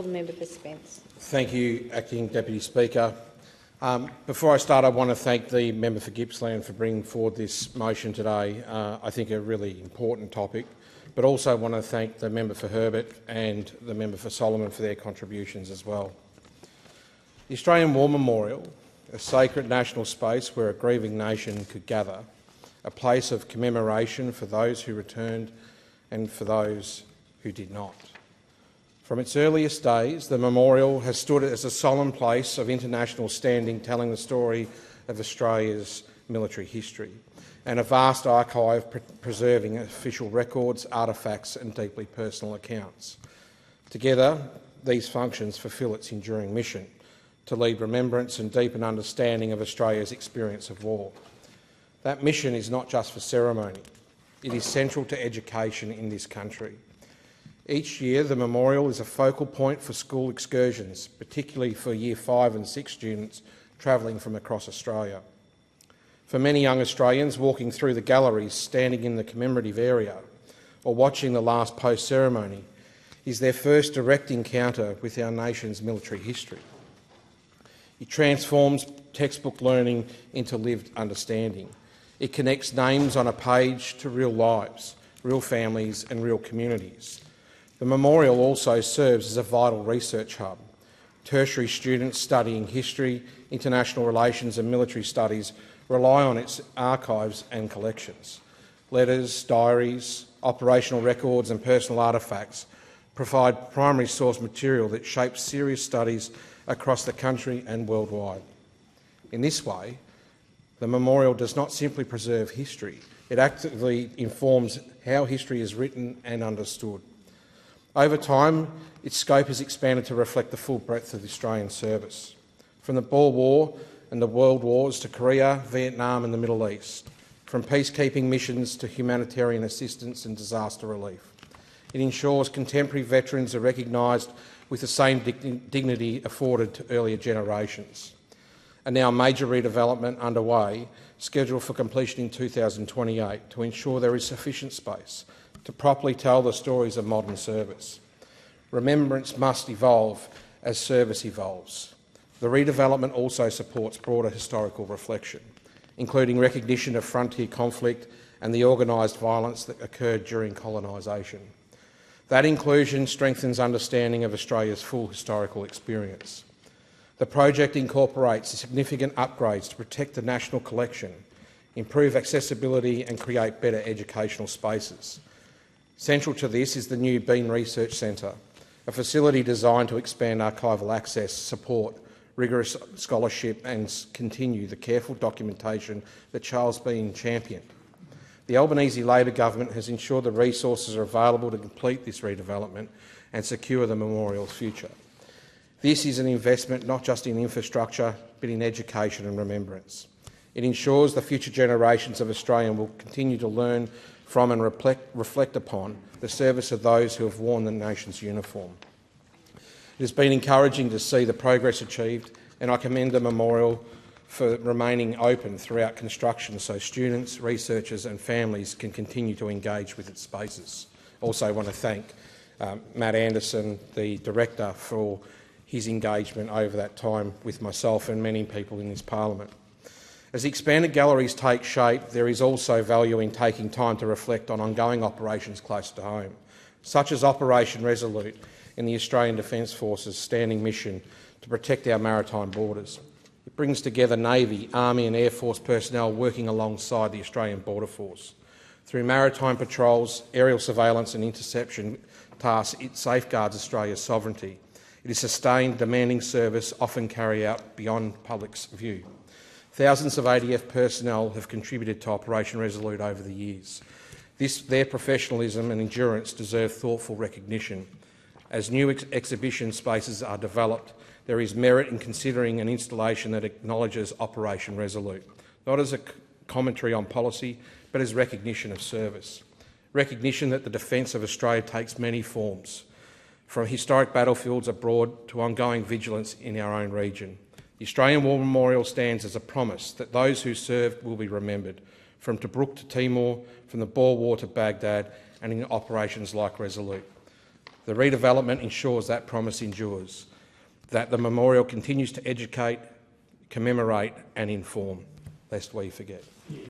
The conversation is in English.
The member for Spence. Thank you, Acting Deputy Speaker. Before I start, I want to thank the member for Gippsland for bringing forward this motion today. I think a really important topic, but also want to thank the member for Herbert and the member for Solomon for their contributions as well. The Australian War Memorial, a sacred national space where a grieving nation could gather, a place of commemoration for those who returned and for those who did not. From its earliest days, the memorial has stood as a solemn place of international standing, telling the story of Australia's military history, and a vast archive preserving official records, artefacts and deeply personal accounts. Together, these functions fulfil its enduring mission to lead remembrance and deepen understanding of Australia's experience of war. That mission is not just for ceremony. It is central to education in this country. Each year, the memorial is a focal point for school excursions, particularly for Year 5 and 6 students travelling from across Australia. For many young Australians, walking through the galleries, standing in the commemorative area or watching the last post ceremony is their first direct encounter with our nation's military history. It transforms textbook learning into lived understanding. It connects names on a page to real lives, real families and real communities. The memorial also serves as a vital research hub. Tertiary students studying history, international relations and military studies rely on its archives and collections. Letters, diaries, operational records and personal artefacts provide primary source material that shapes serious studies across the country and worldwide. In this way, the memorial does not simply preserve history, it actively informs how history is written and understood. Over time, its scope has expanded to reflect the full breadth of the Australian service, from the Boer War and the World Wars to Korea, Vietnam and the Middle East, from peacekeeping missions to humanitarian assistance and disaster relief. It ensures contemporary veterans are recognised with the same dignity afforded to earlier generations. And now a major redevelopment underway, scheduled for completion in 2028, to ensure there is sufficient space to properly tell the stories of modern service. Remembrance must evolve as service evolves. The redevelopment also supports broader historical reflection, including recognition of frontier conflict and the organised violence that occurred during colonisation. That inclusion strengthens understanding of Australia's full historical experience. The project incorporates significant upgrades to protect the national collection, improve accessibility and create better educational spaces. Central to this is the new Bean Research Centre, a facility designed to expand archival access, support rigorous scholarship and continue the careful documentation that Charles Bean championed. The Albanese Labor government has ensured the resources are available to complete this redevelopment and secure the memorial's future. This is an investment not just in infrastructure, but in education and remembrance. It ensures the future generations of Australians will continue to learn from and reflect upon the service of those who have worn the nation's uniform. It has been encouraging to see the progress achieved, and I commend the memorial for remaining open throughout construction so students, researchers and families can continue to engage with its spaces. Also, I want to thank Matt Anderson, the Director, for his engagement over that time with myself and many people in this parliament. As the expanded galleries take shape, there is also value in taking time to reflect on ongoing operations close to home, such as Operation Resolute in the Australian Defence Force's standing mission to protect our maritime borders. It brings together Navy, Army and Air Force personnel working alongside the Australian Border Force. Through maritime patrols, aerial surveillance and interception tasks, it safeguards Australia's sovereignty. It is sustained, demanding service, often carried out beyond public's view. Thousands of ADF personnel have contributed to Operation Resolute over the years. Their professionalism and endurance deserve thoughtful recognition. As new exhibition spaces are developed, there is merit in considering an installation that acknowledges Operation Resolute, not as a commentary on policy, but as recognition of service. Recognition that the defence of Australia takes many forms, from historic battlefields abroad to ongoing vigilance in our own region. The Australian War Memorial stands as a promise that those who served will be remembered, from Tobruk to Timor, from the Boer War to Baghdad, and in operations like Resolute. The redevelopment ensures that promise endures, that the memorial continues to educate, commemorate and inform, lest we forget.